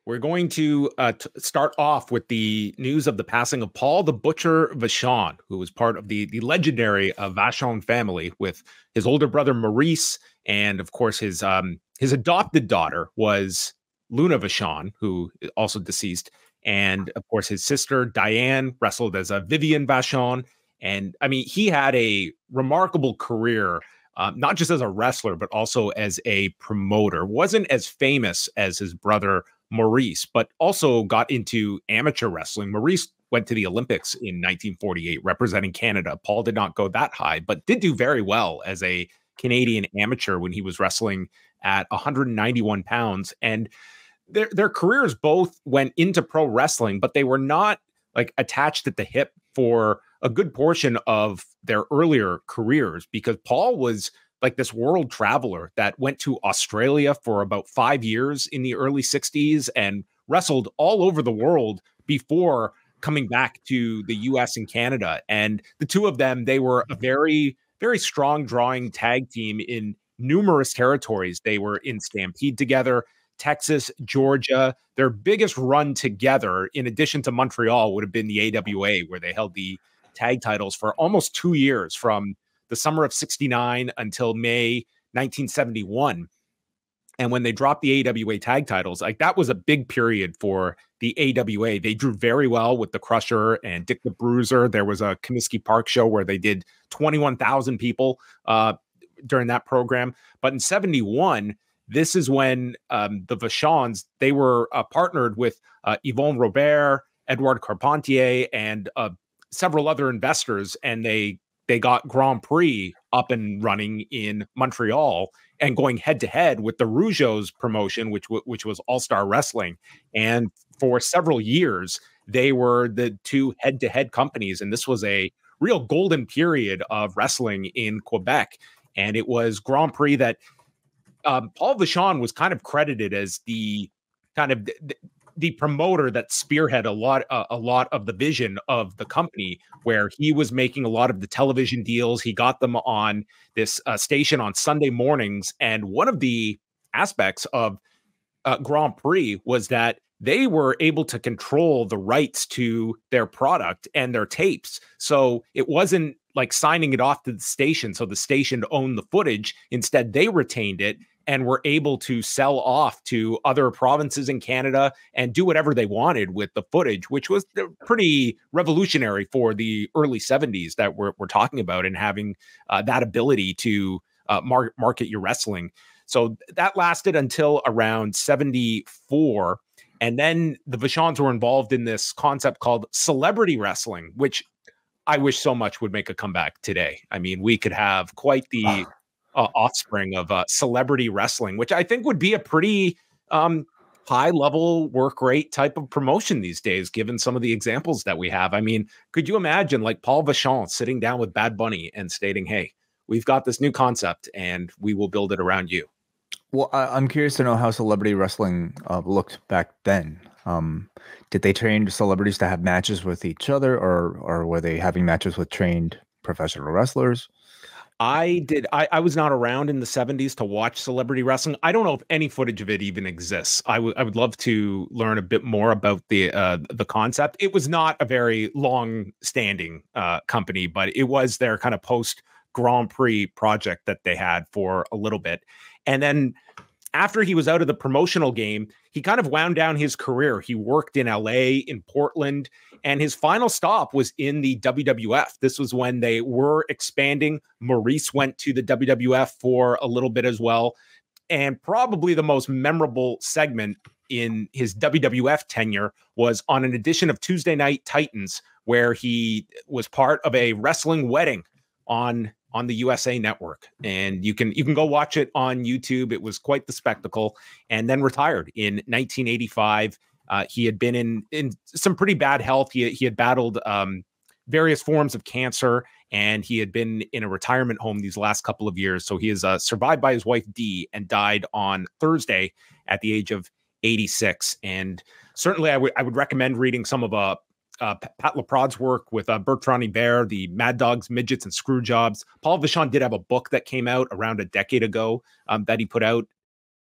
We're going to start off with the news of the passing of Paul the Butcher Vachon, who was part of the legendary Vachon family with his older brother Maurice, and of course his adopted daughter was Luna Vachon, who is also deceased, and of course his sister Diane wrestled as a Vivian Vachon, and I mean he had a remarkable career. Not just as a wrestler, but also as a promoter. Wasn't as famous as his brother Maurice, but also got into amateur wrestling. Maurice went to the Olympics in 1948 representing Canada. Paul did not go that high, but did do very well as a Canadian amateur when he was wrestling at 191 pounds. And their careers both went into pro wrestling, but they were not like attached at the hip for a good portion of their earlier careers, because Paul was like this world traveler that went to Australia for about 5 years in the early 60s and wrestled all over the world before coming back to the US and Canada. And the two of them, they were a very, very strong drawing tag team in numerous territories. They were in Stampede together, Texas, Georgia. Their biggest run together, in addition to Montreal, would have been the AWA, where they held the tag titles for almost 2 years, from the summer of 69 until May 1971. And when they dropped the AWA tag titles, like that was a big period for the AWA. They drew very well with the Crusher and Dick the Bruiser. There was a Comiskey Park show where they did 21,000 people during that program. But in 71, this is when the Vachons, they were partnered with Yvonne Robert, Edouard Carpentier, and several other investors, and they got Grand Prix up and running in Montreal and going head to head with the Rougeau's promotion, which was All Star Wrestling. And for several years, they were the two head to head companies. And this was a real golden period of wrestling in Quebec. And it was Grand Prix that Paul Vachon was kind of credited as the kind of the promoter that spearhead a lot of the vision of the company, where he was making a lot of the television deals. He got them on this station on Sunday mornings. And one of the aspects of Grand Prix was that they were able to control the rights to their product and their tapes. So it wasn't like signing it off to the station, so the station owned the footage. Instead, they retained it and were able to sell off to other provinces in Canada and do whatever they wanted with the footage, which was pretty revolutionary for the early 70s that we're talking about, and having that ability to market your wrestling. So that lasted until around 74. And then the Vachons were involved in this concept called celebrity wrestling, which I wish so much would make a comeback today. I mean, we could have quite the offspring of celebrity wrestling, which I think would be a pretty high level work rate type of promotion these days, given some of the examples that we have. I mean, could you imagine like Paul Vachon sitting down with Bad Bunny and stating, hey, we've got this new concept and we will build it around you? Well, I'm curious to know how celebrity wrestling looked back then. Did they train celebrities to have matches with each other, or were they having matches with trained professional wrestlers? I was not around in the 70s to watch celebrity wrestling. I don't know if any footage of it even exists. I would love to learn a bit more about the concept. It was not a very long standing company, but it was their kind of post Grand Prix project that they had for a little bit. And then after he was out of the promotional game, he kind of wound down his career. He worked in LA, in Portland, and his final stop was in the WWF. This was when they were expanding. Maurice went to the WWF for a little bit as well. And probably the most memorable segment in his WWF tenure was on an edition of Tuesday Night Titans, where he was part of a wrestling wedding on the USA Network. And you can go watch it on YouTube. It was quite the spectacle. And then retired in 1985. He had been in some pretty bad health. He had battled various forms of cancer, and he had been in a retirement home these last couple of years. So he is survived by his wife, Dee, and died on Thursday at the age of 86. And certainly I would recommend reading some of Pat LaProde's work with Bertrand Hébert, the Mad Dogs, Midgets, and Screwjobs. Paul Vachon did have a book that came out around a decade ago that he put out